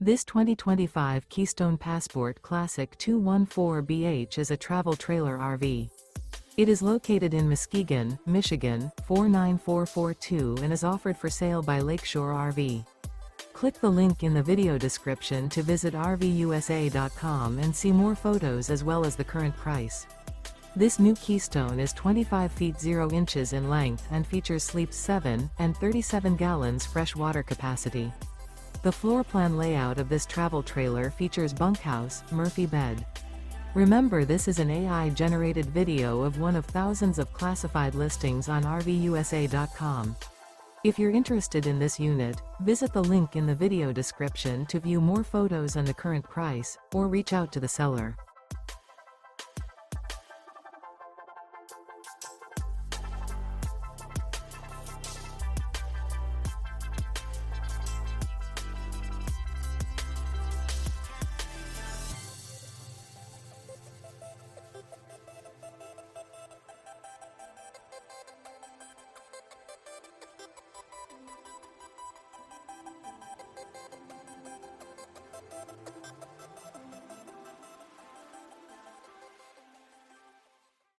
This 2025 Keystone Passport Classic 214BH is a travel trailer RV. It is located in Muskegon, Michigan, 49442 and is offered for sale by Lakeshore RV. Click the link in the video description to visit RVUSA.com and see more photos as well as the current price. This new Keystone is 25 feet 0 inches in length and features sleeps 7 and 37 gallons fresh water capacity. The floor plan layout of this travel trailer features bunkhouse, Murphy bed. Remember, this is an AI-generated video of one of thousands of classified listings on RVUSA.com. If you're interested in this unit, visit the link in the video description to view more photos and the current price, or reach out to the seller.